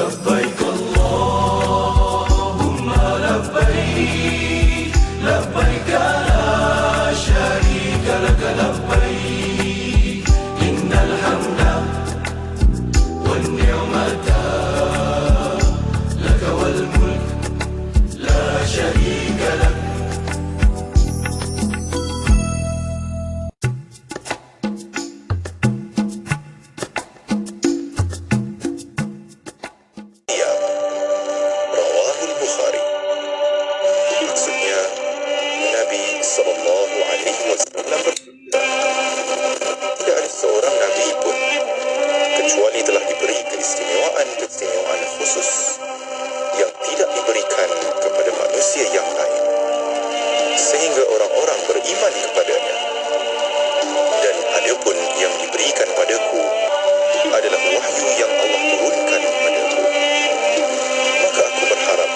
لبيك اللهم لبيك لبيك لا شريك لك لبيك إن الحمد والنعمة لك والملك لا شريك لك. Rawahul Bukhari. Maksudnya Nabi sallallahu alaihi wasallam bersabda, tidak ada seorang nabi pun kecuali telah diberi keistimewaan khusus yang tidak diberikan kepada manusia yang lain, sehingga orang-orang beriman kepadanya. Dan adapun yang diberikan padaku adalah wahyu yang Allah turunkan padaku. Maka aku berharap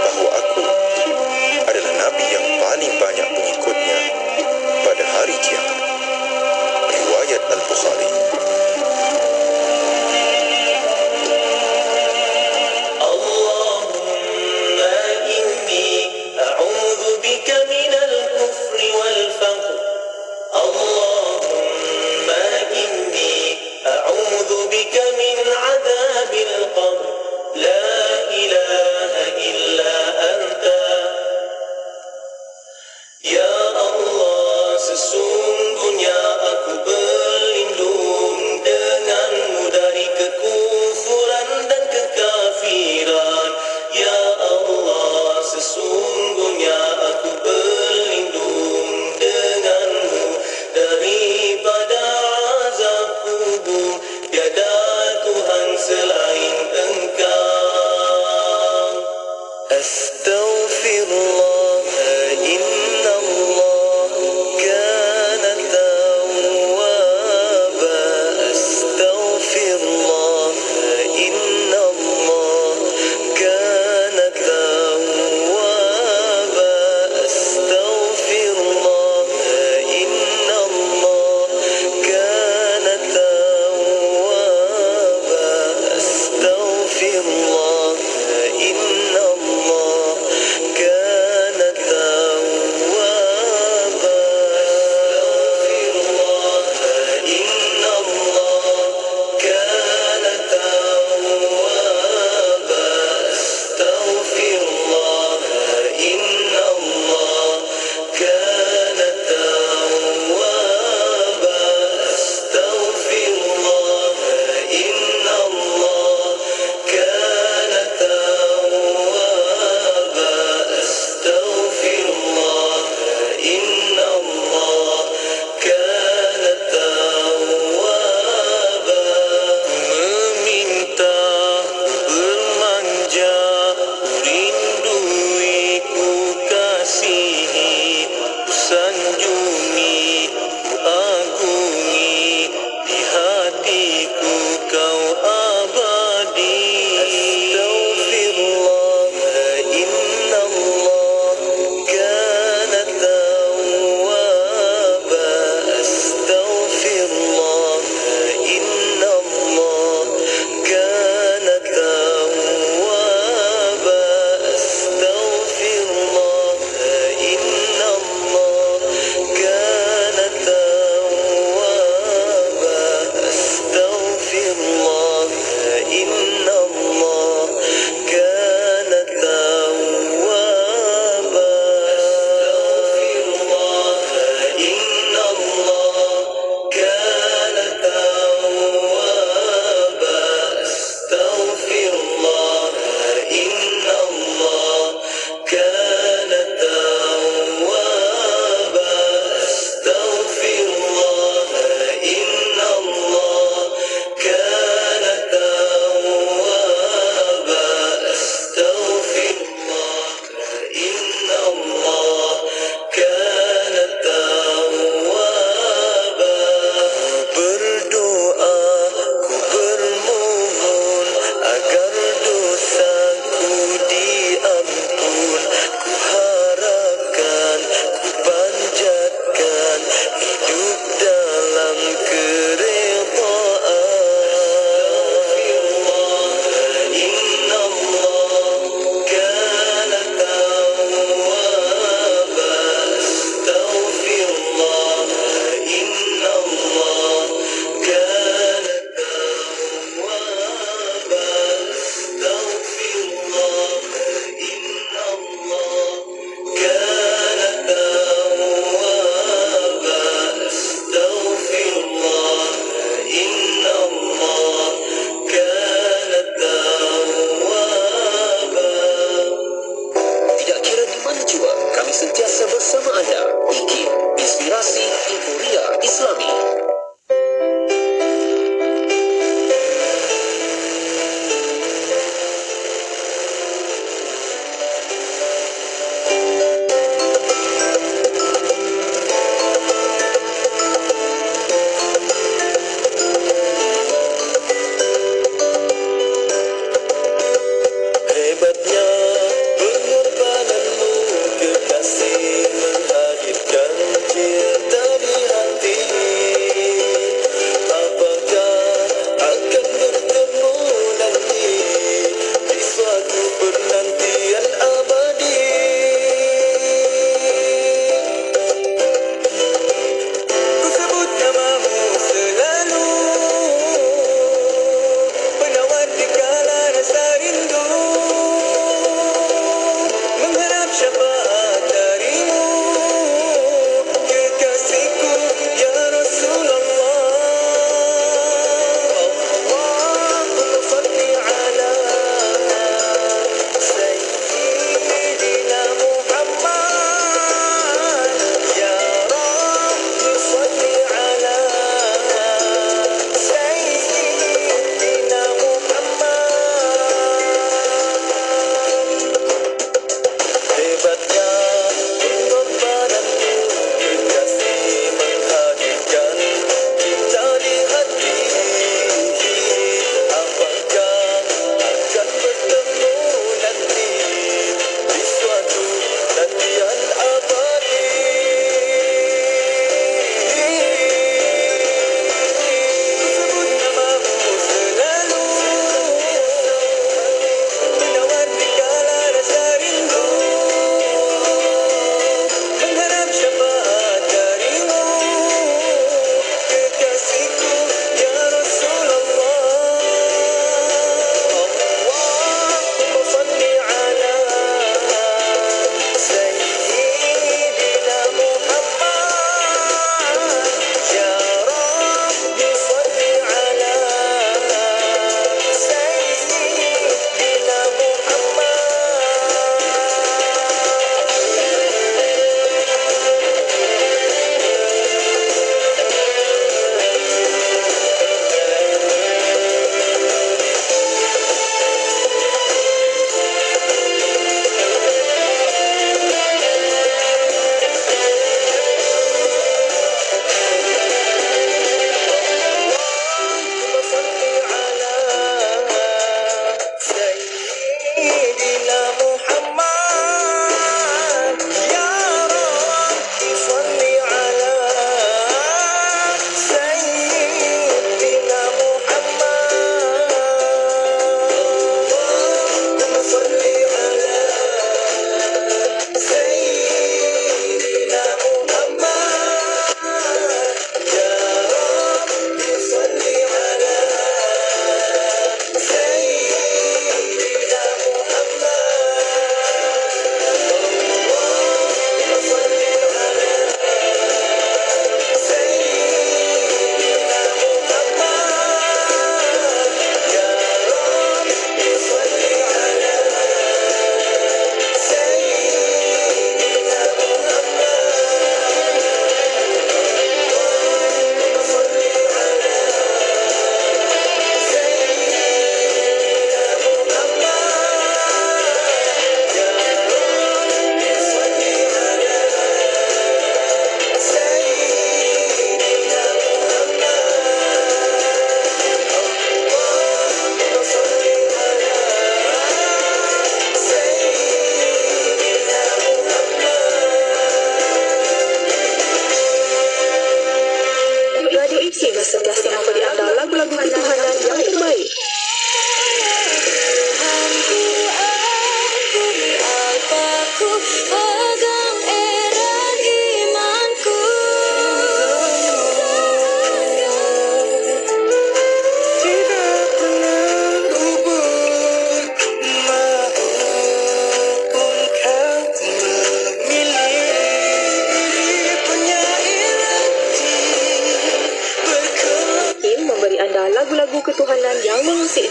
bahawa aku adalah nabi yang paling banyak pengikut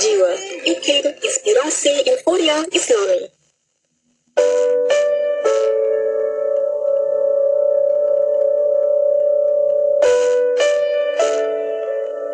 jiwa. IKIM, Inspirasi Euforia Islami.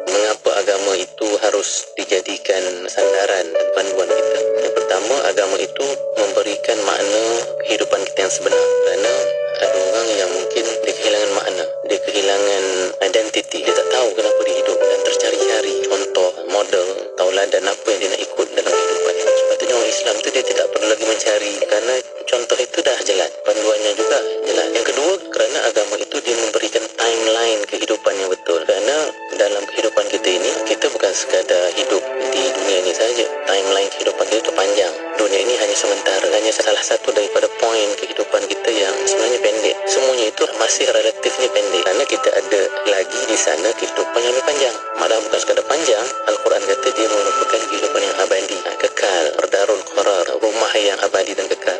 Mengapa agama itu harus dijadikan sandaran dan panduan kita? Yang pertama, agama itu memberikan makna kehidupan kita yang sebenar. Kerana ada orang yang mungkin dia kehilangan makna, dia kehilangan identiti, dia tak tahu kenapa dia hidup dan tercari-cari contoh, model, tauladan apa yang dia nak ikut dalam kehidupan. Sepatutnya orang Islam tu dia tidak perlu lagi mencari, kerana contoh itu dah jelas, panduannya juga jelas. Yang kedua, kerana agama itu dia memberikan timeline kehidupan yang betul. Kerana dalam kehidupan kita ini, kita bukan sekadar hidup di dunia ini saja. Timeline kehidupan kita itu panjang. Dunia ini hanya sementara, hanya salah satu daripada poin kehidupan kita yang sebenarnya pendek. Semuanya itu masih relatifnya pendek, kerana kita ada lagi di sana kehidupan yang lebih panjang. Malah bukan sekadar panjang, Al-Quran kata dia merupakan kehidupan yang abadi, kekal, darul qarar, rumah yang abadi dan kekal.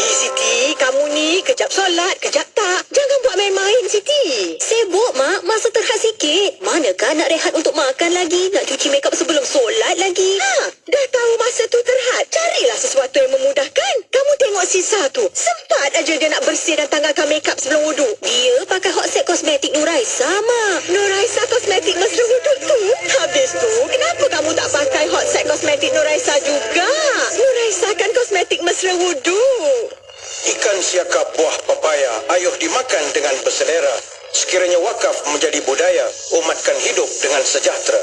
Siti, kamu ni kejap solat, kejap tak. Jangan buat main-main, Siti. Sibuk, Mak. Masa terhad sikit. Manakah nak rehat untuk makan lagi? Nak cuci makeup sebelum solat lagi? Dah tahu masa tu terhad. Carilah sesuatu yang memudahkan. Kamu tengok sisa tu. Sempat aja dia nak bersih dan tanggalkan makeup sebelum wuduk. Dia pakai hot set kosmetik Nuraisa, Mak. Nuraisa kosmetik mesra wuduk tu. Habis tu, kenapa kamu tak pakai hot set kosmetik Nuraisa juga? Nuraisa kan kosmetik mesra wuduk. Ikan siakap buah papaya, ayuh dimakan dengan berselera. Sekiranya wakaf menjadi budaya, umatkan hidup dengan sejahtera.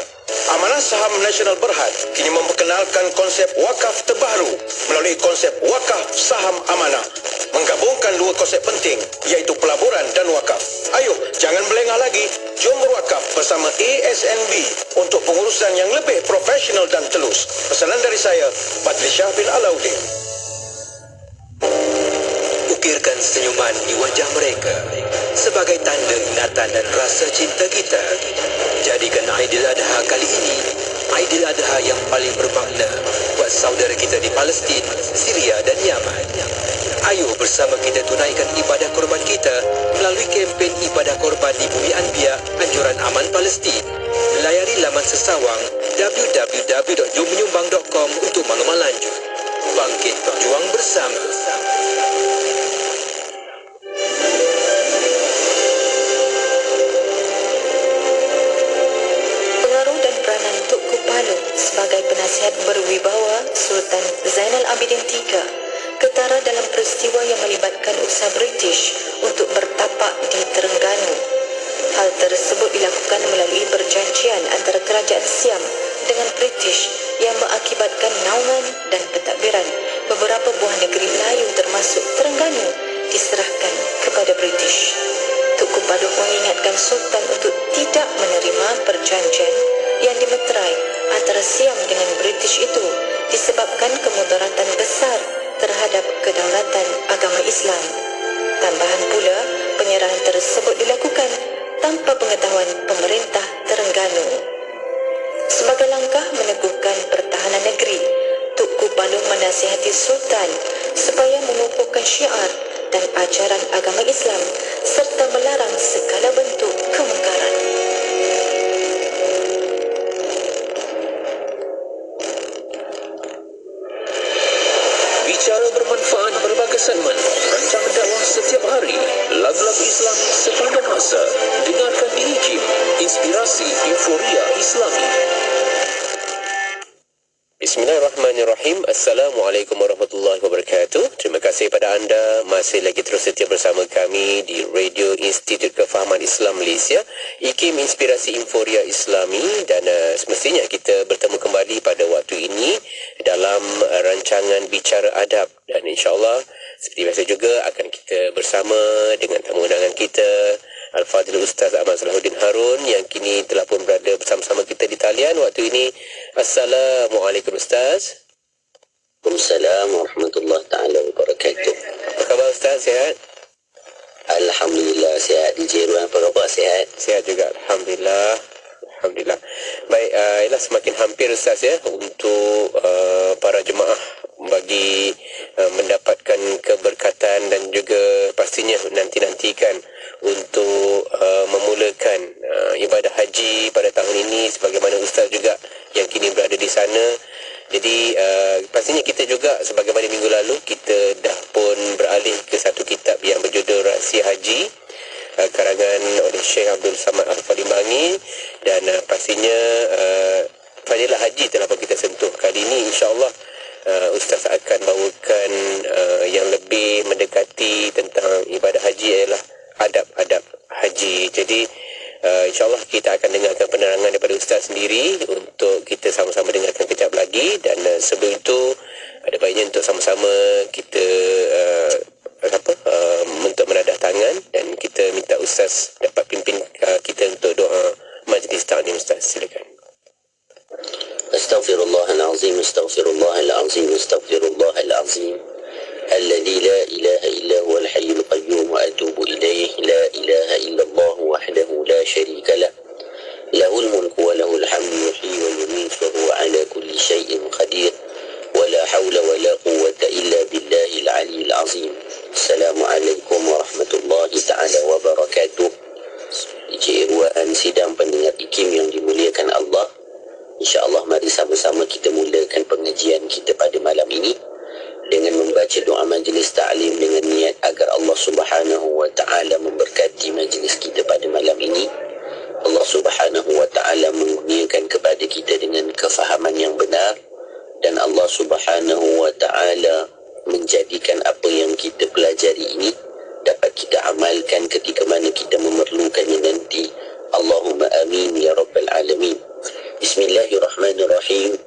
Amanah Saham Nasional Berhad kini memperkenalkan konsep wakaf terbaru melalui konsep wakaf saham amanah. Menggabungkan dua konsep penting, iaitu pelaburan dan wakaf. Ayuh, jangan melengah lagi. Jom berwakaf bersama ASNB untuk pengurusan yang lebih profesional dan telus. Pesanan dari saya, Badri Shah bin Alauddin. Ukirkan senyuman di wajah mereka sebagai tanda ingatan dan rasa cinta kita. Jadikan Aidiladha kali ini Aidiladha yang paling bermakna buat saudara kita di Palestin, Syria dan Yaman. Ayuh bersama kita tunaikan ibadah korban kita melalui kempen ibadah korban di Bumi Anbiya Anjuran Aman Palestin. Layari laman sesawang www.jommenyumbang.com untuk maklumat lanjut. Bangkit berjuang bersama. Sebagai penasihat berwibawa Sultan Zainal Abidin III ketara dalam peristiwa yang melibatkan usaha British untuk bertapak di Terengganu. Hal tersebut dilakukan melalui perjanjian antara kerajaan Siam dengan British yang mengakibatkan naungan dan pentadbiran beberapa buah negeri Melayu termasuk Terengganu diserahkan kepada British. Tunku Paduh mengingatkan Sultan untuk tidak menerima perjanjian yang dimeterai antara Siam dengan British itu disebabkan kemudaratan besar terhadap kedaulatan agama Islam. Tambahan pula, penyerahan tersebut dilakukan tanpa pengetahuan pemerintah Terengganu. Sebagai langkah meneguhkan pertahanan negeri, Tunku Paduh menasihati Sultan supaya menumpukan syiar dan ajaran agama Islam serta melarang segala bentuk kemungkaran. Bicara bermanfaat berbagai segmen, rancang dakwah setiap hari, lagu-lagu Islam sepanjang masa. Dengarkan di IKIM, Inspirasi Euforia Islami. Bismillahirrahmanirrahim. Assalamualaikum warahmatullahi wabarakatuh. Terima kasih pada anda masih lagi terus setia bersama kami di Radio Institut Kefahaman Islam Malaysia, IKIM Inspirasi Euforia Islami, dan semestinya kita bertemu kembali pada waktu ini dalam rancangan Bicara Adab, dan insyaAllah seperti biasa juga akan kita bersama dengan tamu undangan kita Al-Fadhil Ustaz Ahmad Salahuddin Harun yang kini telah pun berada bersama-sama kita di talian waktu ini. Assalamualaikum Ustaz. Waalaikumsalam warahmatullahi ta'ala wabarakatuh. Apa khabar Ustaz, sihat? Alhamdulillah sihat. DJ Ruan, apa khabar, sihat? Sihat juga, Alhamdulillah. Alhamdulillah. Baik, ialah semakin hampir Ustaz ya untuk para jemaah bagi mendapatkan keberkatan dan juga pastinya nanti-nantikan untuk memulakan ibadah haji pada tahun ini, sebagaimana Ustaz juga yang kini sana. Jadi pastinya kita juga sebagaimana minggu lalu kita dah pun beralih ke satu kitab yang berjudul Rahsia Haji, karangan oleh Syekh Abdul Samad Al-Falimbangi, dan pastinya fadilah haji telah pun kita sentuh. Kali ini insya-Allah Ustaz akan bawakan yang lebih mendekati tentang ibadah haji ialah adab-adab haji. Jadi insya-Allah kita akan dengarkan penerangan daripada Ustaz sendiri untuk kita sama-sama dengarkan kejap lagi, dan sebelum itu ada baiknya untuk sama-sama kita untuk menadah tangan dan kita minta Ustaz dapat pimpin kita untuk doa majlis ta'lim. Ustaz, silakan. Astaghfirullahalazim, astaghfirullahalazim, astaghfirullahalazim. الذي لا إله إلا هو الحي القيوم وأتوب إليه. لا إله إلا الله وحده لا شريك له له الملك وله الحمد يحيي ويميت وهو على كل شيء قدير ولا حول ولا قوة إلا بالله العلي العظيم. السلام عليكم ورحمة الله تعالى وبركاته. Encik sidang pendengar IKIM yang dimuliakan Allah, InsyaAllah mari sama-sama kita mulakan pengajian kita pada malam ini dengan membaca doa majlis ta'lim dengan niat agar Allah Subhanahu wa ta'ala memberkati majlis kita pada malam ini. Allah Subhanahu wa ta'ala mengurniakan kepada kita dengan kefahaman yang benar, dan Allah Subhanahu wa ta'ala menjadikan apa yang kita pelajari ini dapat kita amalkan ketika mana kita memerlukannya nanti. Allahumma amin ya rabbal alamin. Bismillahirrahmanirrahim.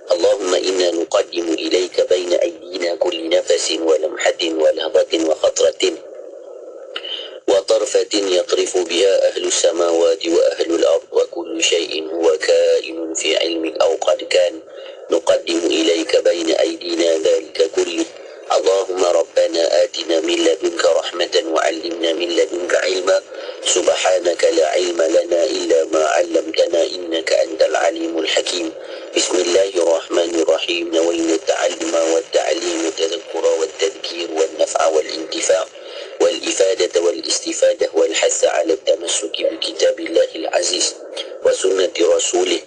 اللهم إنا نقدم إليك بين أيدينا كل نفس ولمحة ولحظة وخطرة وطرفة يطرف بها أهل السماوات وأهل الأرض وكل شيء هو كائن في علمك أو قد كان نقدم إليك بين أيدينا ذلك كله. اللهم ربنا آتنا من لدنك رحمة وعلمنا من لدنك علما سبحانك لا علم لنا إلا ما علمتنا إنك أنت العليم الحكيم. بسم الله الرحمن الرحيم. نوينا التعلم والتعليم والتذكر والتذكير والنفع والانتفاع والإفادة والاستفادة والحث على التمسك بكتاب الله العزيز وسنة رسوله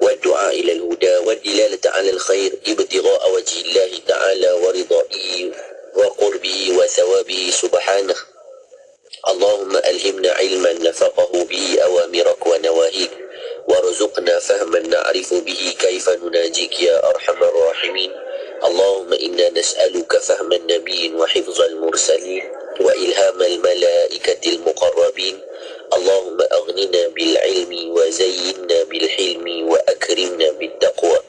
والدعاء إلى الهدى والدلالة على الخير ابتغاء وجه الله تعالى ورضائه وقربه وثوابه سبحانه. اللهم ألهمنا علما نفقه به أوامرك ونواهيك وارزقنا فهما نعرف به كيف نناجيك يا أرحم الراحمين. اللهم إنا نسألك فهم النبي وحفظ المرسلين وإلهام الملائكة المقربين. اللهم أغننا بالعلم وزينا بالحلم وأكرمنا بالتقوى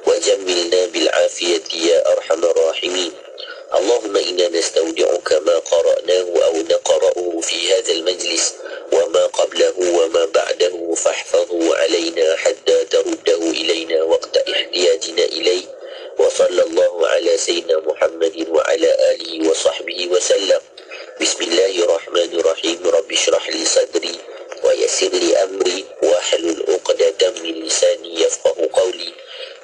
وجملنا بالعافية يا أرحم الراحمين. اللهم إنا نستودعك ما قرأناه أو نقرأه في هذا المجلس وما قبله وما بعده فاحفظه علينا حتى ترده إلينا وقت احتياجنا إليه. وصلى الله على سيدنا محمد وعلى آله وصحبه وسلم. بسم الله الرحمن الرحيم. رب اشرح لي صدري ويسر لي أمري واحلل عقدة من لساني يفقه قولي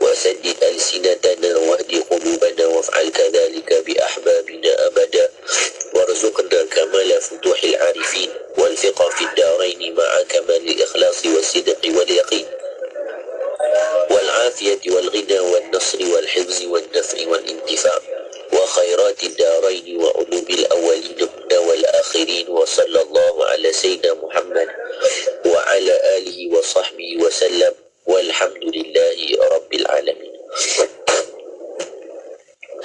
وسدد ألسنتنا واهد قلوبنا وافعل كذلك بأحبابنا أبدا وارزقنا كمال فتوح العارفين والفقه في الدارين مع كمال الإخلاص والصدق واليقين والعافية والغنى والنصر والحفظ والنفع والانتفاع وخيرات الدارين وعلوم الأولين والآخرين. وصلى الله على سيدنا محمد وعلى آله وصحبه وسلم والحمد لله رب العالمين.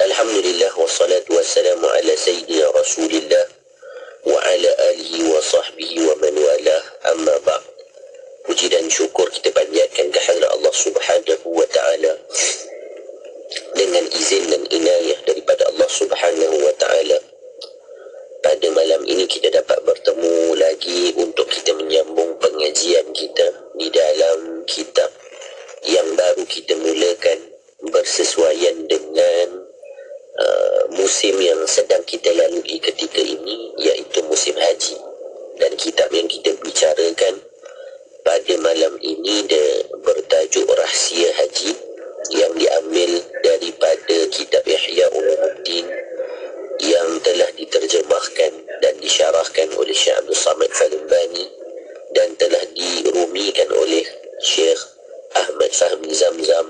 الحمد لله والصلاة والسلام على سيدنا رسول الله وعلى آله وصحبه ومن والاه. أما بعد. Puji dan syukur kita panjatkan kehadrat Allah Subhanahu wa ta'ala dengan izin dan inayah daripada Allah Subhanahu wa ta'ala. Pada malam ini kita dapat bertemu lagi untuk kita menyambung pengajian kita di dalam kitab yang baru kita mulakan bersesuaian dengan musim yang sedang kita lalui ketika ini, iaitu musim haji. Dan kitab yang kita bicarakan pada malam ini bertajuk Rahsia Haji yang diambil daripada kitab Ihya Ulumuddin yang telah diterjemahkan dan disyarahkan oleh Syekh Abdul Samad Al-Falimbangi dan telah dirumikan oleh Syekh Ahmad Fahmi Zamzam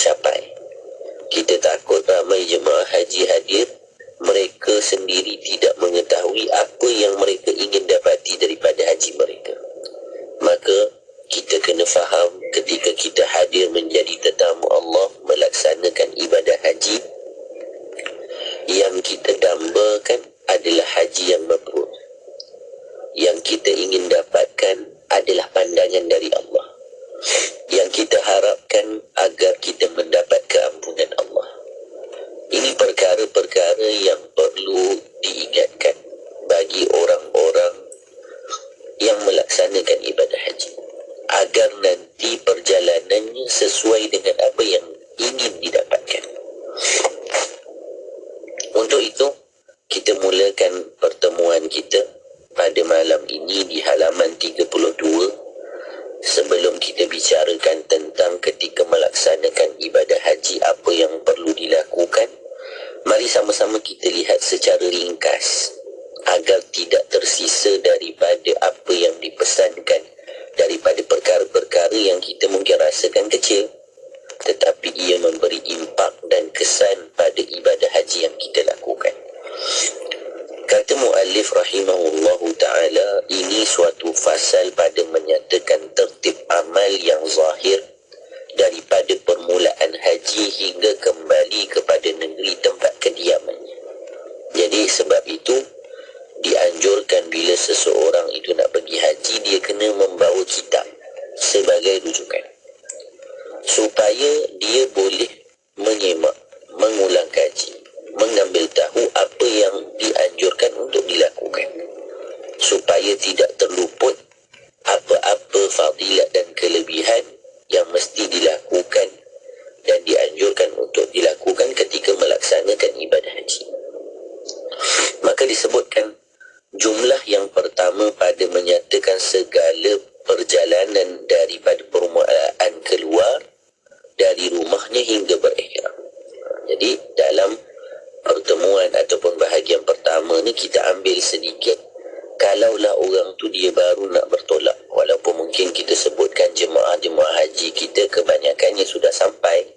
dicapai. Kita takut ramai jemaah haji hadir, mereka sendiri tidak mengetahui apa yang mereka ingin dapati daripada haji mereka. Maka kita kena faham ketika kita hadir menjadi tetamu Allah melaksanakan ibadah haji, yang kita dambakan adalah haji yang mabrur. Yang kita ingin dapatkan adalah pandangan dari Allah. Yang kita harapkan agar kita mendapat keampunan Allah. Ini perkara-perkara yang perlu diingatkan bagi orang-orang yang melaksanakan ibadah haji, agar nanti perjalanannya sesuai dengan apa yang ingin didapatkan. Untuk itu, kita mulakan pertemuan kita pada malam ini di halaman 32. Sebelum kita bicarakan tentang ketika melaksanakan ibadah haji apa yang perlu dilakukan, mari sama-sama kita lihat secara ringkas agar tidak tersisa daripada apa yang dipesankan, daripada perkara-perkara yang kita mungkin rasakan kecil, tetapi ia memberi impak dan kesan pada ibadah haji yang kita lakukan. Kata muallif rahimahullahu ta'ala, ini suatu fasal pada menyatakan tertib amal yang zahir daripada permulaan haji hingga kembali kepada negeri tempat kediamannya. Jadi sebab itu dianjurkan bila seseorang itu nak pergi haji, dia kena membawa kitab sebagai rujukan supaya dia boleh menyemak, mengulang kaji, mengambil tahu apa yang dianjurkan untuk dilakukan, supaya tidak terluput apa-apa fadilat dan kelebihan yang mesti dilakukan dan dianjurkan untuk dilakukan ketika melaksanakan ibadah haji. Maka disebutkan jumlah yang pertama pada menyatakan segala perjalanan daripada permulaan keluar dari rumahnya hingga berihram. Jadi dalam pertemuan ataupun bahagian pertama ni kita ambil sedikit, kalaulah orang tu dia baru nak bertolak, walaupun mungkin kita sebutkan jemaah-jemaah haji kita kebanyakannya sudah sampai,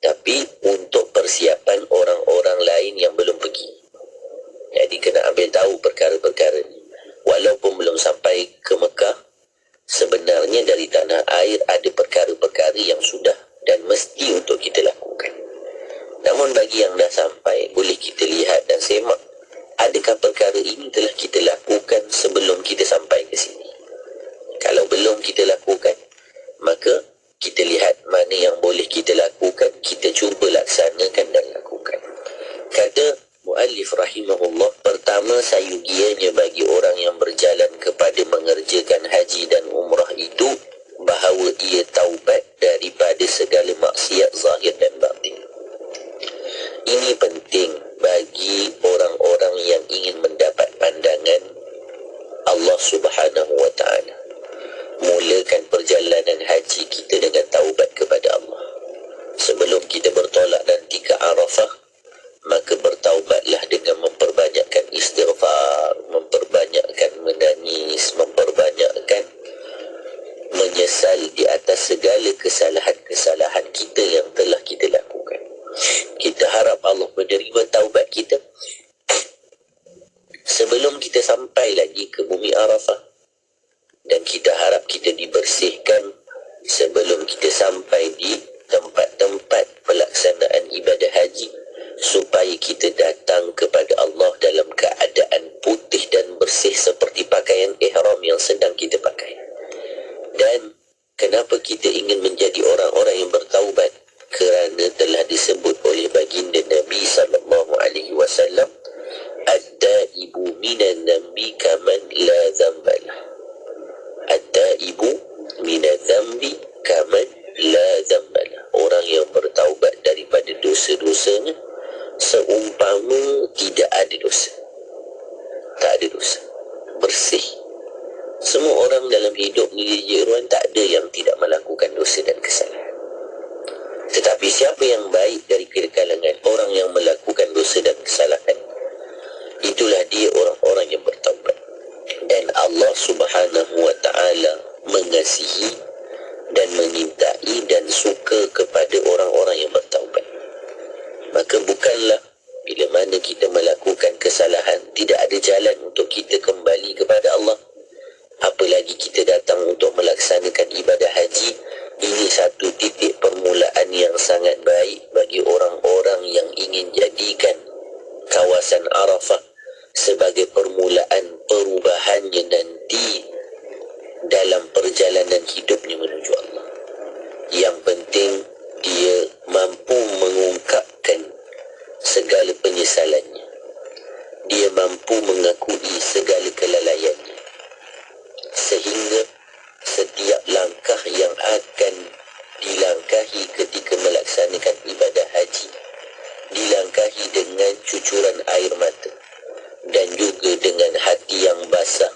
tapi untuk persiapan orang-orang lain yang belum pergi. Jadi kena ambil tahu perkara-perkara ni. Walaupun belum sampai ke Mekah, sebenarnya dari tanah air ada perkara-perkara yang sudah dan mesti untuk kita lakukan. Namun bagi yang dah sampai, boleh kita lihat dan semak, adakah perkara ini telah kita lakukan sebelum kita sampai ke sini. Kalau belum kita lakukan, maka kita lihat mana yang boleh kita lakukan, kita cuba laksanakan dan lakukan. Kata muallif rahimahullah, pertama sayugianya bagi orang yang berjalan kepada mengerjakan haji dan umrah itu, bahawa ia taubat daripada segala maksiat zahir dan batin. Ini penting bagi orang-orang yang ingin mendapat pandangan Allah Subhanahu wa ta'ala. Mulakan perjalanan haji kita dengan taubat kepada Allah. Sebelum kita bertolak nanti ke Arafah, maka bertaubatlah dengan memperbanyakkan istighfar, memperbanyakkan menangis, memperbanyakkan menyesal di atas segala kesalahan-kesalahan kita yang telah kita lakukan. Kita harap Allah menerima taubat kita sebelum kita sampai lagi ke bumi Arafah, dan kita harap kita dibersihkan sebelum kita sampai di tempat-tempat pelaksanaan ibadah haji, supaya kita datang kepada Allah dalam keadaan putih dan bersih seperti pakaian ihram yang sedang kita pakai. Dan kenapa kita ingin menjadi orang-orang yang bertaubat? Kerana telah disebut oleh baginda Nabi SAW, "At-taibu minan dhanbi kaman la dhanbalah." At-taibu minan dhanbi kaman la dhanbalah. Orang yang bertaubat daripada dosa-dosanya seumpama tidak ada dosa. Tak ada dosa. Bersih. Semua orang dalam hidup ni Jeruan tak ada yang tidak melakukan dosa dan kesalahan. Tetapi siapa yang baik dari kalangan orang yang melakukan dosa dan kesalahan, itulah dia orang-orang yang bertaubat. Dan Allah Subhanahu wa ta'ala mengasihi dan menyintai dan suka kepada orang-orang yang bertaubat. Maka bukanlah bila mana kita melakukan kesalahan, tidak ada jalan untuk kita kembali kepada Allah. Apalagi kita datang untuk melaksanakan ibadah haji. Ini satu titik permulaan yang sangat baik bagi orang-orang yang ingin jadikan kawasan Arafah sebagai permulaan perubahannya nanti dalam perjalanan hidupnya menuju Allah. Yang penting dia mampu mengungkapkan segala penyesalannya. Dia mampu mengakui segala kelalaiannya. Sehingga setiap langkah yang akan dilangkahi ketika melaksanakan ibadah haji dilangkahi dengan cucuran air mata dan juga dengan hati yang basah,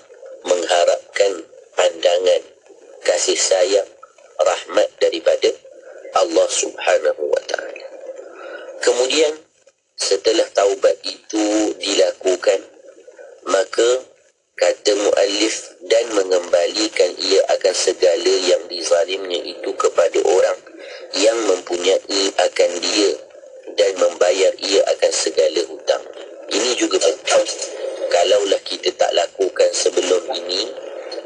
mengharapkan pandangan kasih sayang, rahmat daripada Allah Subhanahu wa ta'ala. Kemudian setelah taubat itu dilakukan, maka kata muallif, dan mengembalikan ia akan segala yang dizalimnya itu kepada orang yang mempunyai akan dia dan membayar ia akan segala hutang. Ini juga penting. Kalaulah kita tak lakukan sebelum ini,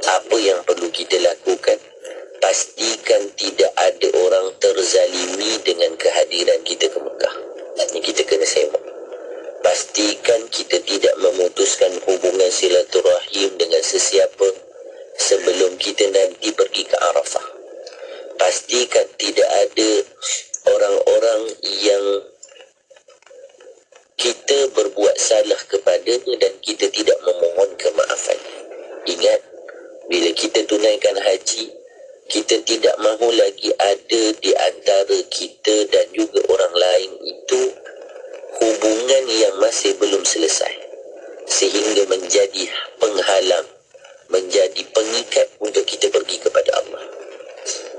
apa yang perlu kita lakukan? Pastikan tidak ada orang terzalimi dengan kehadiran kita ke Mekah. Ini kita kena semak. Pastikan kita tidak memutuskan hubungan silaturahim dengan sesiapa sebelum kita nanti pergi ke Arafah. Pastikan tidak ada orang-orang yang kita berbuat salah kepadanya dan kita tidak memohon kemaafan. Ingat, bila kita tunaikan haji, kita tidak mahu lagi ada di antara kita dan juga orang lain itu hubungan yang masih belum selesai, sehingga menjadi penghalang, menjadi pengikat untuk kita pergi kepada Allah.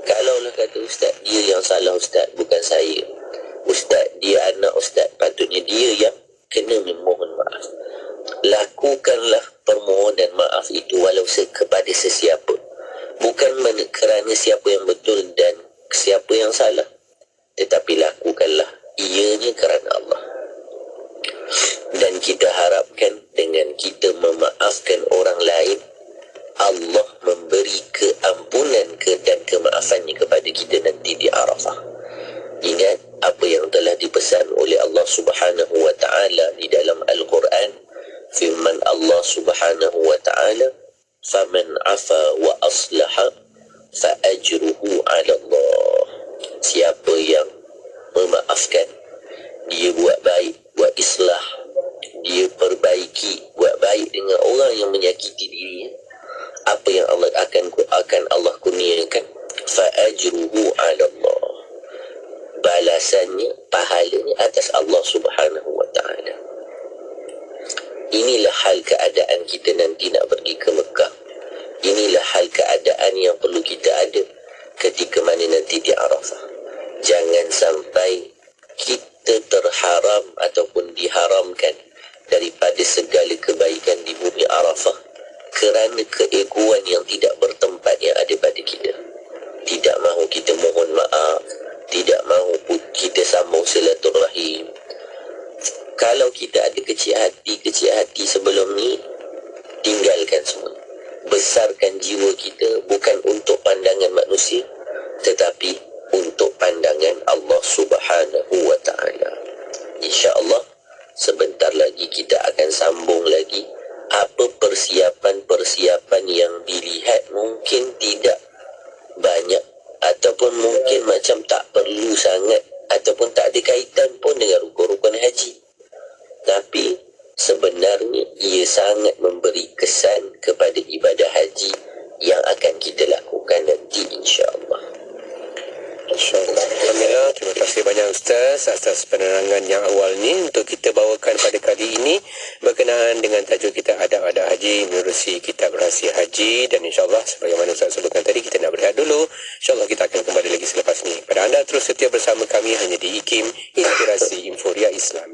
Kalaulah kata ustaz, dia yang salah ustaz, bukan saya. Ustaz, dia anak ustaz, patutnya dia yang kena memohon maaf. Lakukanlah permohonan maaf itu walau kepada sesiapa. Bukan kerana siapa yang betul dan siapa yang salah, tetapi lakukanlah ianya kerana Allah. Dan kita harapkan dengan kita memaafkan orang lain, Allah memberi keampunan dan kemaafannya kepada kita nanti di Arafah. Ingat apa yang telah dipesan oleh Allah Subhanahu wa ta'ala di dalam Al-Quran. Firman Allah Subhanahu wa ta'ala, "Faman afa wa aslaha fa ajruhu 'ala Allah." Siapa yang memaafkan, dia buat baik, buat islah, dia perbaiki, buat baik dengan orang yang menyakiti dirinya, apa yang Allah akan Allah kurniakan, fa ajruhu 'ala Allah. Balasannya, pahalanya atas Allah Subhanahu wa ta'ala. Inilah hal keadaan kita nanti nak pergi ke Mekah. Inilah hal keadaan yang perlu kita ada ketika mana nanti di Arafah. Jangan sampai kita terharam ataupun diharamkan daripada segala kebaikan di bumi Arafah kerana keegoan yang tidak bertempat yang ada pada kita. Tidak mahu kita mohon maaf, tidak mahu kita sambung silaturahim. Kalau kita ada kecil hati sebelum ni, tinggalkan semua. Besarkan jiwa kita bukan untuk pandangan manusia, tetapi untuk pandangan Allah Subhanahu wa ta'ala. InsyaAllah sebentar lagi kita akan sambung lagi apa persiapan-persiapan yang dilihat mungkin tidak banyak ataupun mungkin macam tak perlu sangat ataupun tak ada kaitan pun dengan rukun-rukun haji. Tapi sebenarnya ia sangat memberi kesan kepada ibadah haji yang akan kita lakukan nanti insya-Allah. InsyaAllah. Alhamdulillah, terima kasih banyak Ustaz atas penerangan yang awal ni untuk kita bawakan pada kali ini berkenaan dengan tajuk kita adab-adab haji menerusi kitab rahsia haji. Dan insyaAllah sebagaimana Ustaz sebutkan tadi, kita nak berehat dulu. InsyaAllah kita akan kembali lagi selepas ni. Pada anda terus setia bersama kami hanya di IKIM, Inspirasi Inforia Islam.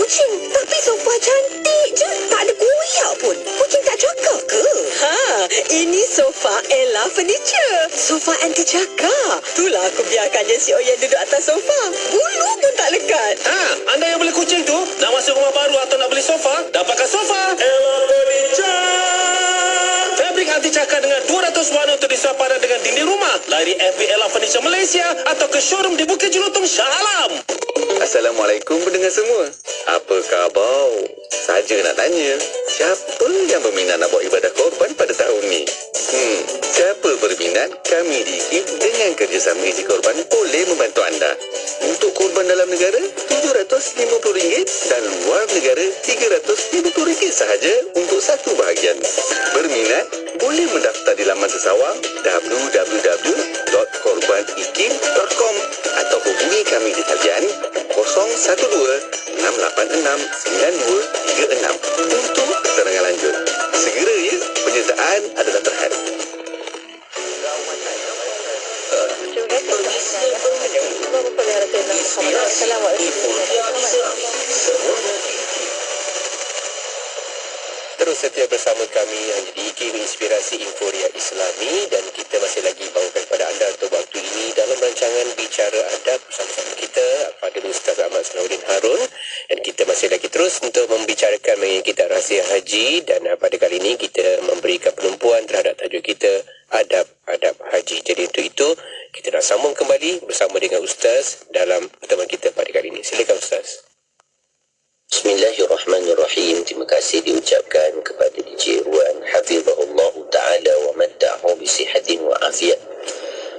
kucing. Tapi sofa cantik je. Tak ada goyak pun. Kucing tak cakap ke? Ini sofa Ella Furniture. Sofa anti cakap. Itulah aku biarkannya si Oyen duduk atas sofa. Bulu pun tak lekat. Anda yang beli kucing tu, nak masuk rumah baru atau nak beli sofa, dapatkan sofa Ella Furniture. Fabrik anti cakar dengan 200 warna untuk disepadan dengan dinding rumah. Layari FB Ella Furniture Malaysia atau ke showroom di Bukit Jelutong, Shah Alam. Assalamualaikum pendengar semua. Apa khabar? Saja nak tanya, siapa yang berminat nak buat ibadah korban pada tahun ni? Siapa berminat? Kami di IKIM dengan kerjasama Haji Korban boleh membantu anda. Untuk korban dalam negara, RM750 dan luar negara RM350 sahaja untuk satu bahagian. Berminat? Boleh mendaftar di laman sesawang www.korbanikim.com atau hubungi kami di talian 012-686-9236 untuk keterangan lanjut. Segera ya, penyertaan adalah terhad. Terus setia bersama kami yang jadi IKIM Inspirasi Inforia Islami, dan kita masih lagi bawakan kepada anda untuk waktu ini dalam rancangan Bicara Adab bersama kita Fadil Ustaz Ahmad Salahuddin Harun, dan kita masih lagi terus untuk membicarakan mengenai kitab Rahsia Haji, dan pada kali ini kita memberikan penumpuan terhadap tajuk kita Adab Haji. Jadi untuk itu kita nak sambung kembali bersama dengan Ustaz dalam pertemuan kita pada kali ini. Silakan Ustaz. Bismillahirrahmanirrahim. Terima kasih diucapkan kepada DJ Irwan hafizahullah ta'ala wa madda'ahu bisihatin wa afiat.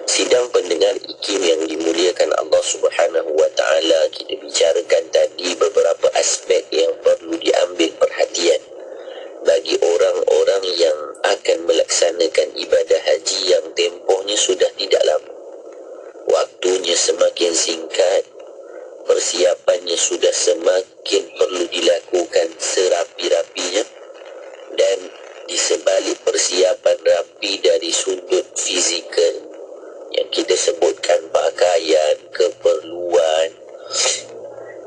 Sidang pendengar IKIM yang dimuliakan Allah Subhanahu wa ta'ala, kita bicarakan tadi beberapa aspek yang perlu diambil perhatian bagi orang-orang yang akan melaksanakan ibadah haji yang tempohnya sudah tidak lama. Waktunya semakin singkat, persiapannya sudah semakin perlu dilakukan serapi-rapinya, dan di sebalik persiapan rapi dari sudut fizikal yang kita sebutkan pakaian, keperluan,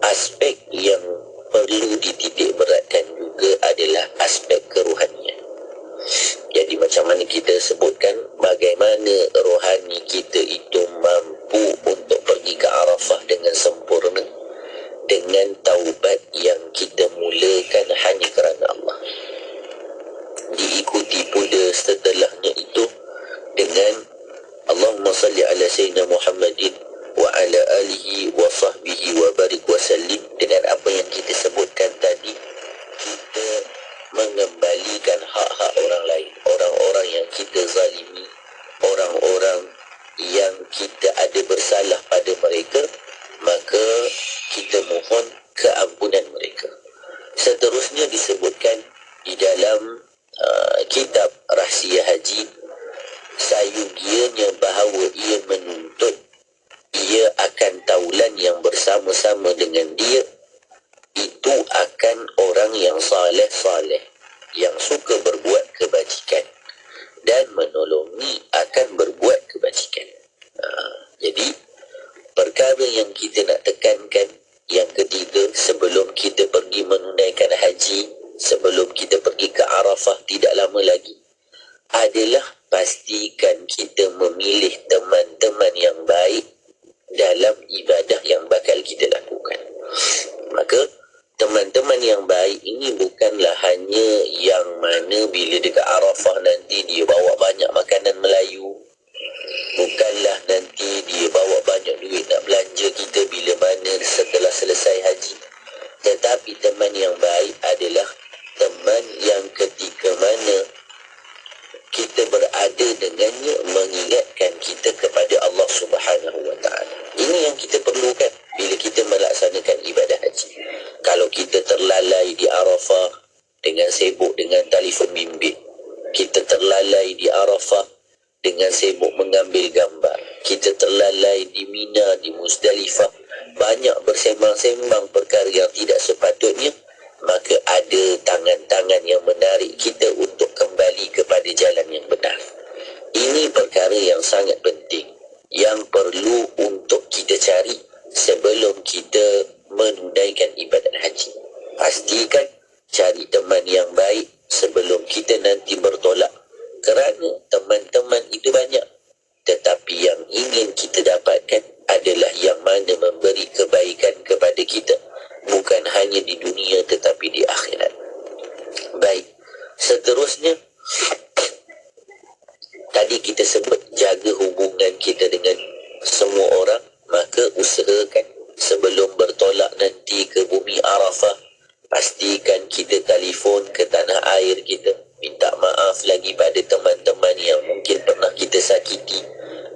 aspek yang perlu dititik beratkan juga adalah aspek kerohanian. Jadi macam mana kita sebutkan, bagaimana rohani kita itu mampu untuk pergi ke Arafah dengan sempurna, dengan taubat yang kita mulakan hanya kerana Allah. Diikuti pula setelahnya itu dengan Allahumma salli ala Sayyidina Muhammadin wa ala alihi wa sahbihi wa barik wa sallim. Dengan apa yang kita sebutkan tadi, kita mengembalikan hak-hak orang lain, orang-orang yang kita zalimi, orang-orang yang kita ada bersalah pada mereka, maka kita mohon keampunan mereka. Seterusnya disebutkan di dalam kitab Rahsia Haji, sayugianya bahawa ia menuntut ia akan taulan yang bersama-sama dengan dia itu akan orang yang saleh-saleh, yang suka berbuat kebajikan dan menolongi akan berbuat kebajikan. Jadi perkara yang kita nak tekankan yang ketiga, sebelum kita pergi menunaikan haji, sebelum kita pergi ke Arafah tidak lama lagi, adalah pastikan kita memilih teman-teman yang baik dalam ibadah yang bakal kita lakukan. Maka teman-teman yang baik ini bukanlah hanya yang mana bila dekat Arafah nanti dia bawa banyak makanan Melayu, bukanlah nanti dia bawa banyak duit nak belanja kita bila mana setelah selesai haji. Tetapi teman yang baik adalah teman yang ketika mana kita berada dengannya mengingatkan kita kepada Allah Subhanahu wa ta'ala. Ini yang kita perlukan bila kita melaksanakan ibadah haji. Kalau kita terlalai di Arafah dengan sibuk dengan telefon bimbit, kita terlalai di Arafah dengan sibuk mengambil gambar, kita terlalai di Mina, di Muzdalifah, banyak bersembang-sembang perkara yang tidak sepatutnya, maka ada tangan-tangan yang menarik kita untuk kembali kepada jalan yang benar. Ini perkara yang sangat penting, yang perlu untuk kita cari sebelum kita menunaikan ibadat haji. Pastikan cari teman yang baik sebelum kita nanti bertolak, kerana teman-teman itu banyak, tetapi yang ingin kita dapatkan adalah yang mana memberi kebaikan kepada kita, bukan hanya di dunia tetapi di akhirat. Baik, seterusnya tadi kita sebut jaga hubungan kita dengan semua orang. Maka usahakan sebelum bertolak nanti ke bumi Arafah, pastikan kita telefon ke tanah air kita, minta maaf lagi pada teman-teman yang mungkin pernah kita sakiti,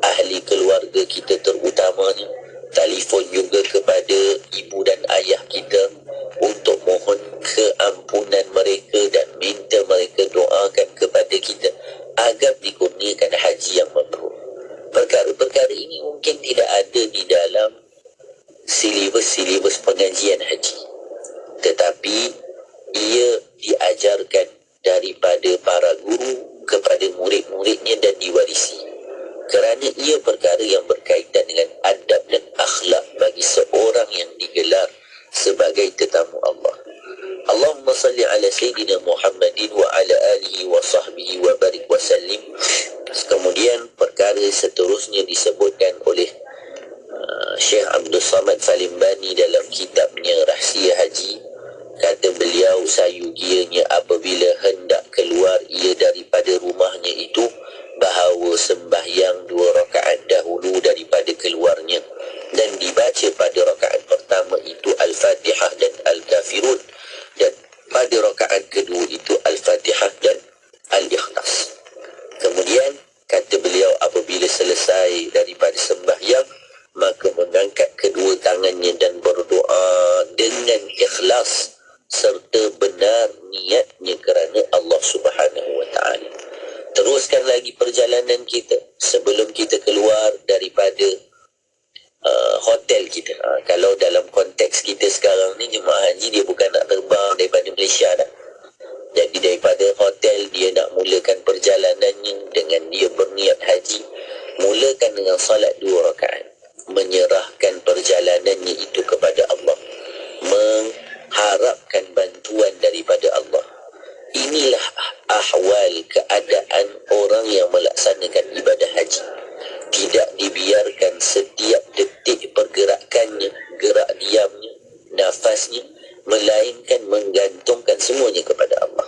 ahli keluarga kita terutamanya. Telefon juga kepada ibu dan ayah kita untuk mohon keampunan mereka dan minta mereka doakan kepada kita agar dikurniakan haji yang mabrur. Perkara-perkara ini mungkin tidak ada di dalam silibus pengajian haji, tetapi ia diajarkan daripada para guru kepada murid-muridnya dan diwarisi, kerana ia perkara yang berkaitan dengan adab dan akhlak bagi seorang yang digelar sebagai tetamu Allah. Allahumma salli ala Sayyidina Muhammadin wa ala alihi wa sahbihi wa barik wa sallim. Kemudian perkara seterusnya disebutkan oleh Syekh Abdul Samad Falimbani dalam kitabnya Rahsia Haji. Kata beliau, sayugianya apabila hendak keluar ia daripada rumahnya itu, bahawa sembahyang 2 rakaat dahulu daripada keluarnya, dan dibaca pada rakaat pertama itu Al-Fatihah dan Al-Kafirun, dan pada rakaat kedua itu Al-Fatihah dan Al-Ikhlas. Kemudian kata beliau, apabila selesai daripada sembahyang, maka mengangkat kedua tangannya dan berdoa dengan ikhlas serta benar niatnya kerana Allah Subhanahu wa taala. Teruskan lagi perjalanan kita sebelum kita keluar daripada hotel kita. Kalau dalam konteks kita sekarang ni, jemaah haji dia bukan nak terbang daripada Malaysia dah. Jadi daripada hotel dia nak mulakan perjalanannya dengan dia berniat haji. Mulakan dengan salat 2 rakaat, menyerahkan perjalanannya itu kepada Allah, mengharapkan bantuan daripada Allah. Inilah ahwal keadaan orang yang melaksanakan ibadah haji. Tidak dibiarkan setiap detik pergerakannya, gerak diamnya, nafasnya, melainkan menggantungkan semuanya kepada Allah.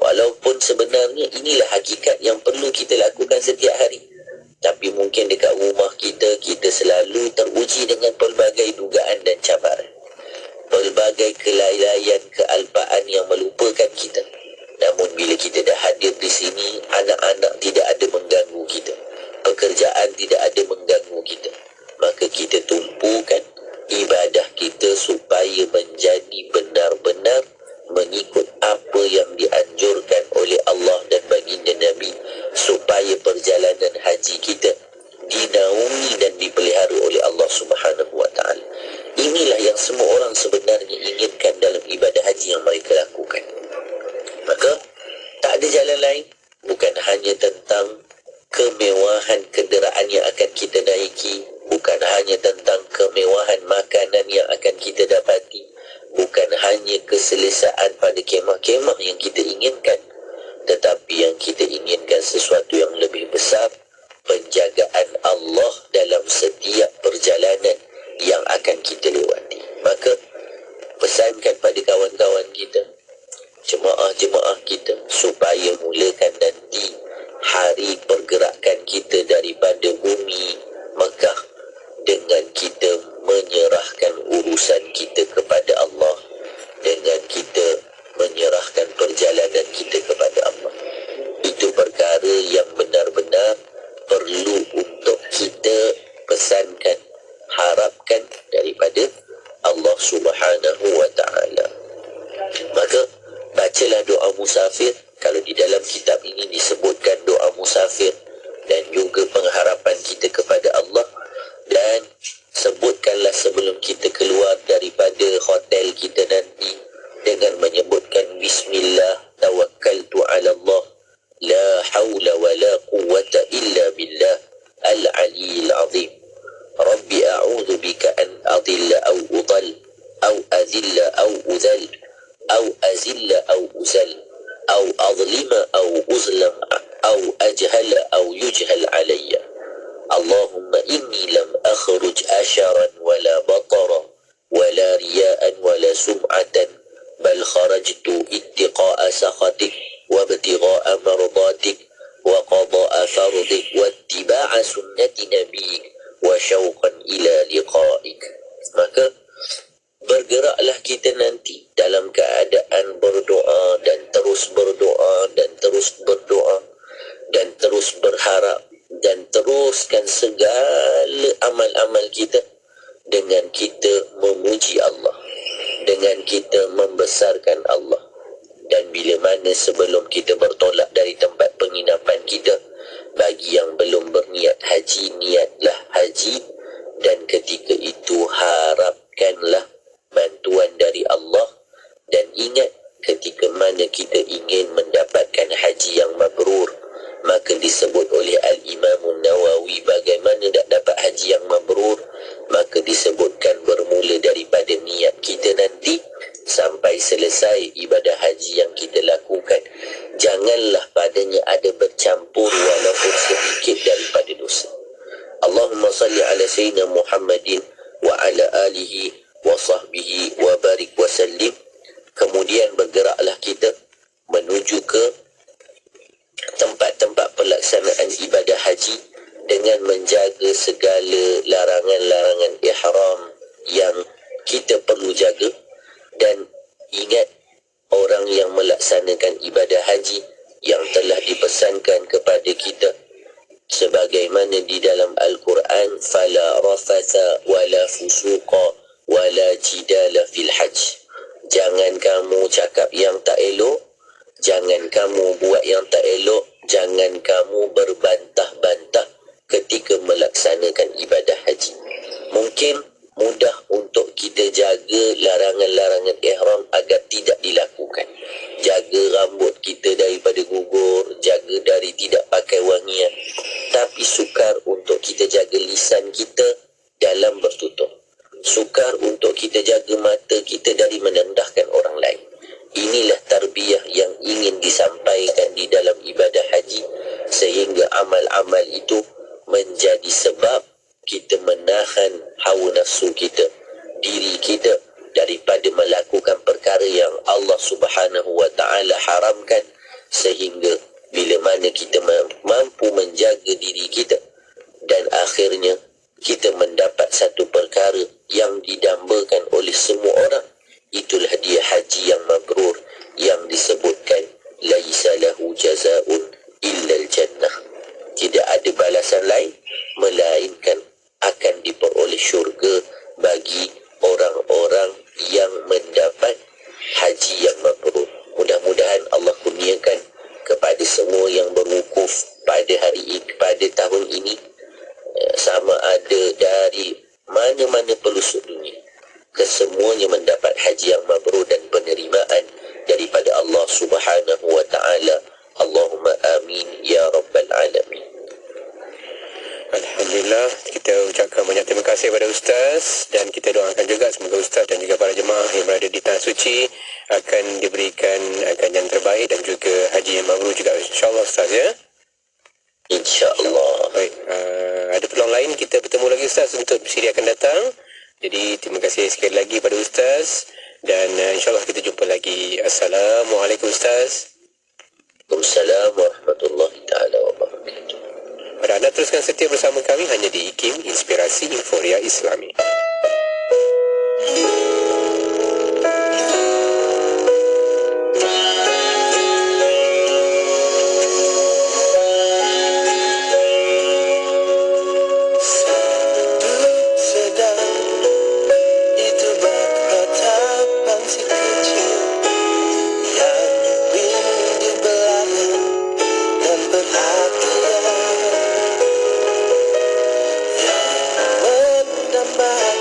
Walaupun sebenarnya inilah hakikat yang perlu kita lakukan setiap hari, tapi mungkin dekat rumah kita, kita selalu teruji dengan pelbagai dugaan dan cabaran, pelbagai kelalaian, kealpaan yang melupakan kita. Namun bila kita dah hadir di sini, anak-anak tidak ada mengganggu kita, pekerjaan tidak ada mengganggu kita, maka kita tumpukan ibadah kita supaya menjadi benar-benar mengikut apa yang dianjurkan oleh Allah dan baginda Nabi, supaya perjalanan haji kita dinaungi dan dipelihara oleh Allah Subhanahu wa taala. Inilah yang semua orang sebenarnya inginkan dalam ibadah haji yang mereka lakukan. Maka tak ada jalan lain, bukan hanya tentang kemewahan kenderaan yang akan kita naiki, bukan hanya tentang kemewahan makanan yang akan kita dapati, bukan hanya keselesaan pada kemah-kemah yang kita inginkan, tetapi yang kita inginkan sesuatu yang lebih besar, penjagaan Allah dalam setiap perjalanan yang akan kita lewati. Maka pesankan pada kawan-kawan kita, jemaah-jemaah kita, supaya mulakan nanti hari pergerakan kita daripada bumi Mekah dengan kita menyerahkan urusan kita kepada Allah, dengan kita menyerahkan perjalanan kita kepada Allah. Itu perkara yang benar-benar perlu untuk kita pesankan, harapkan daripada Allah Subhanahu wa ta'ala. Maka bacalah doa musafir. Kalau di dalam kitab ini disebutkan doa musafir dan juga pengharapan kita kepada Allah, dan sebutkanlah sebelum kita keluar daripada hotel kita nanti dengan menyebutkan Bismillah tawakkaltu ala Allah la hawla wa la quwwata illa billah al-aliyyil azim. Rabbi a'udhu bika an adilla aw udal aw أذل أو أذل أو أزل أو أزل أو أظلم أو أظلم أو أجهل أو يجهل علي اللهم إني لم أخرج أشرا ولا بطرا ولا رياء ولا سمعة بل خرجت اتقاء سخطك وابتغاء مرضاتك وقضاء فرضك واتباع سنة نبيك وشوقا إلى لقائك. Maka bergeraklah kita nanti dalam keadaan berdoa dan terus berdoa dan terus berdoa dan terus berharap dan teruskan segala amal-amal kita dengan kita memuji Allah, dengan kita membesarkan Allah. Dan bila mana sebelum kita bertolak dari tempat penginapan kita, bagi yang belum berniat haji, niatlah haji. Dan ketika itu harapkanlah bantuan dari Allah. Dan ingat, ketika mana kita ingin mendapatkan haji yang mabrur, maka disebut oleh Al-Imam Nawawi bagaimana nak dapat haji yang mabrur. Maka disebutkan bermula daripada niat kita nanti sampai selesai ibadah haji yang kita lakukan, janganlah padanya ada bercampur walaupun sedikit daripada dosa. Allahumma salli ala sayyidina Muhammadin wa ala alihi wa sahbihi wa barik wa sallim. Kemudian bergeraklah kita menuju ke tempat-tempat pelaksanaan ibadah haji dengan menjaga segala larangan-larangan ihram yang kita perlu jaga. Dan ingat, orang yang melaksanakan ibadah haji yang telah dipesankan kepada kita sebagaimana di dalam Al-Quran, fala rafatha wala fusuqa wala jidala fil hajj. Jangan kamu cakap yang tak elok, jangan kamu buat yang tak elok, jangan kamu berbantah-bantah ketika melaksanakan ibadah haji. Mungkin mudah untuk kita jaga larangan-larangan ihram agar tidak dilakukan. Jaga rambut kita daripada gugur, jaga dari tidak pakai wangian. Tapi sukar untuk kita jaga lisan kita dalam bertutur. Sukar untuk kita jaga mata kita dari menendahkan orang lain. Inilah tarbiyah yang ingin disampaikan di dalam ibadah haji, sehingga amal-amal itu menjadi sebab kita menahan hawa nafsu kita, diri kita daripada melakukan perkara yang Allah Subhanahu wa ta'ala haramkan, sehingga bila mana kita mampu menjaga diri kita dan akhirnya kita mendapat satu perkara yang didambakan oleh semua orang, itulah dia haji yang mabrur yang disebutkan laisa lahu jazaa'un illal jannah. Tidak ada balasan lain melainkan akan diperoleh syurga bagi orang-orang yang mendapat haji yang mabrur. Mudah-mudahan Allah kurniakan kepada semua yang berwukuf pada hari ini, pada tahun ini, sama ada dari mana-mana pelosok dunia, kesemuanya mendapat haji yang mabrur dan penerimaan daripada Allah Subhanahu wa ta'ala. Allahumma amin ya rabbal alamin. Alhamdulillah, kita ucapkan banyak terima kasih kepada Ustaz, dan kita doakan juga semoga Ustaz dan juga para jemaah yang berada di Tanah Suci akan diberikan yang terbaik dan juga haji yang mabrur juga, insyaAllah Ustaz, ya. InsyaAllah. Baik, ada peluang lain kita bertemu lagi Ustaz untuk siri akan datang. Jadi terima kasih sekali lagi pada Ustaz, dan insyaAllah kita jumpa lagi. Assalamualaikum Ustaz. Waalaikumsalam warahmatullahi ta'ala wabarakatuh. Pada anda teruskan setia bersama kami hanya di IKIM, Inspirasi Inforia Islami. Bye.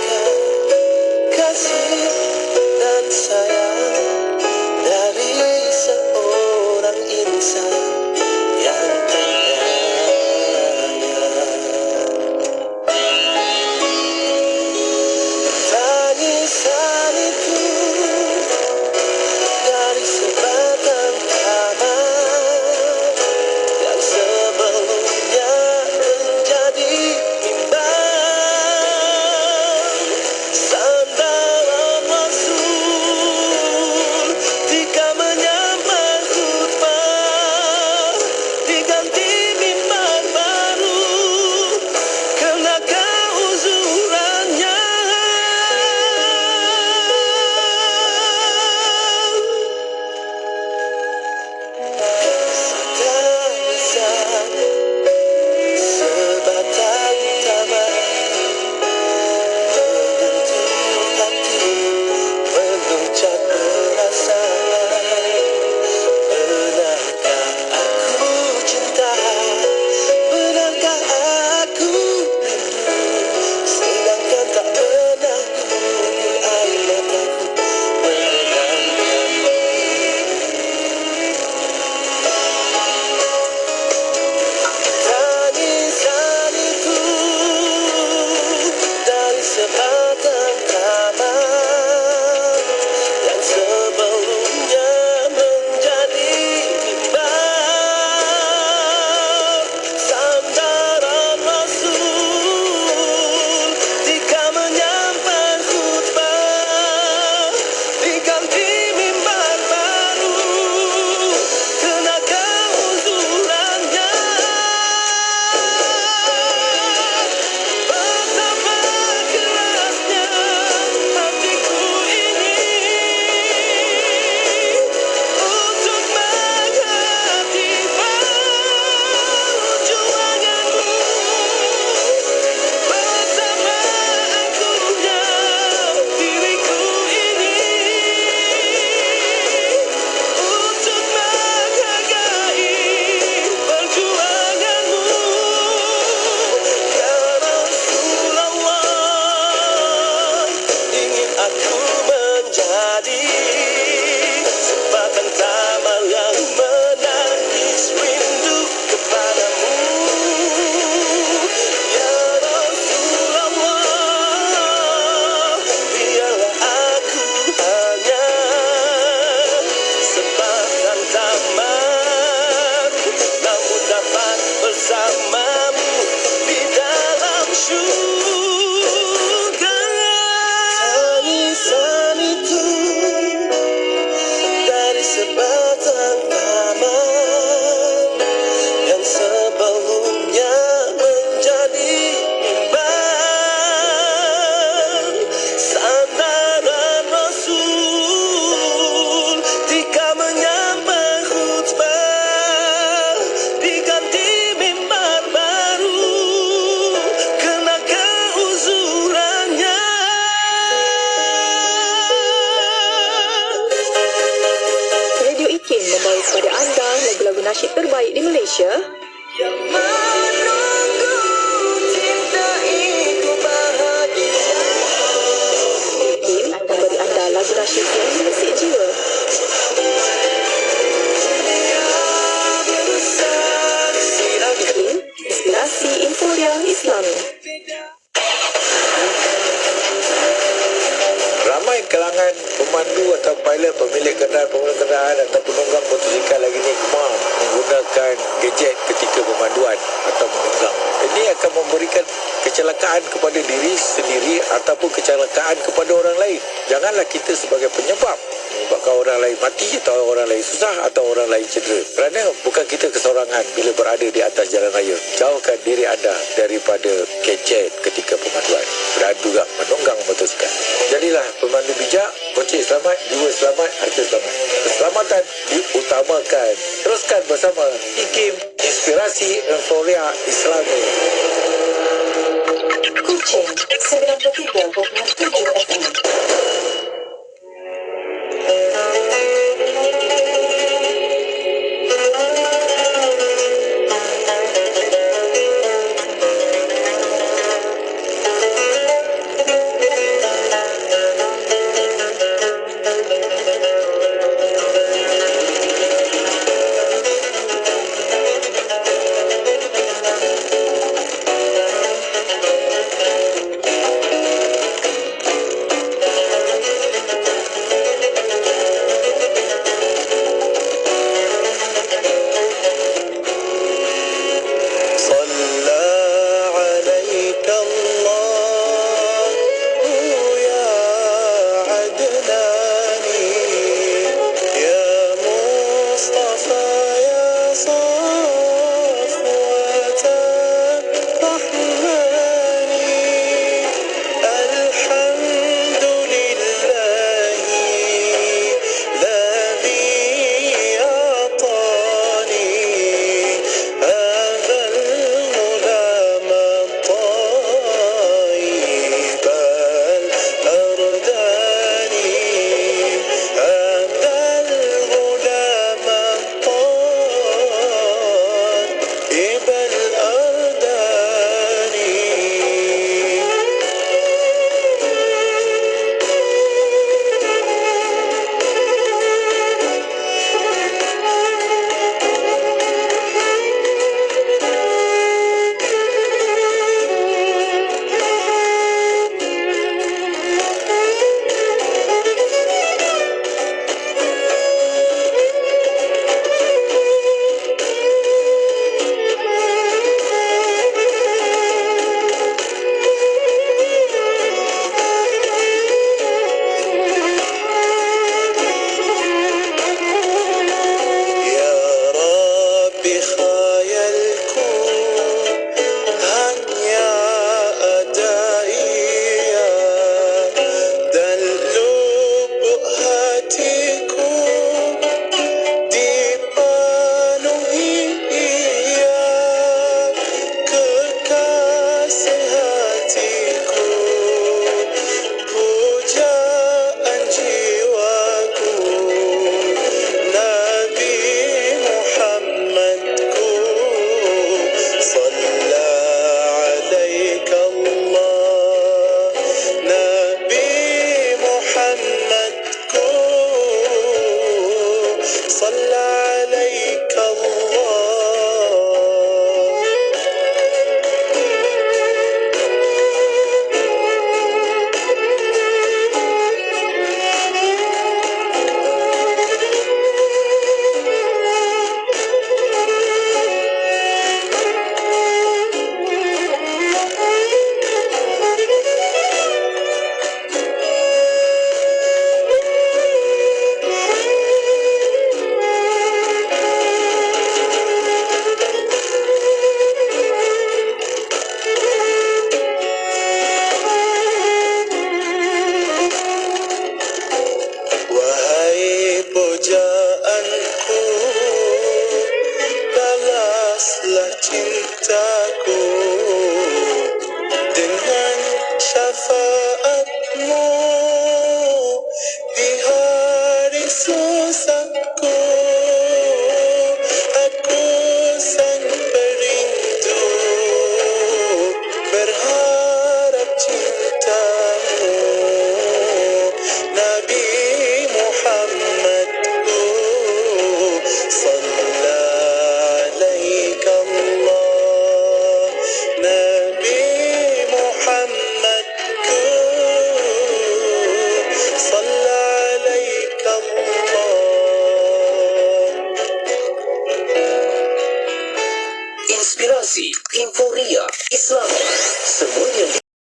nasyid terbaik di Malaysia. Tim memberi anda lagu nasyid yang mengusik jiwa. Tim inspirasi Inforia Islami. Ramai kalangan pemandu atau pilot, pemilik kenderaan atau penunggang motosikal lagi ni gemar menggunakan gadget ketika pemanduan atau menunggang. Ini akan memberikan kecelakaan kepada diri sendiri ataupun kecelakaan kepada orang lain. Janganlah kita sebagai penyebab menyebabkan orang lain mati atau orang lain susah atau orang lain cedera. Kerana bukan kita kesorangan bila berada di atas jalan raya. Jauhkan diri anda daripada gadget ketika pemanduan. Dan juga menunggang motosikal. Jadilah pemandu bijak, kocik selamat, jiwa selamat, harta selamat. Keselamatan diutamakan. Teruskan bersama IKIM, Inspirasi Inforia Islami. Kuching 93.7 FM.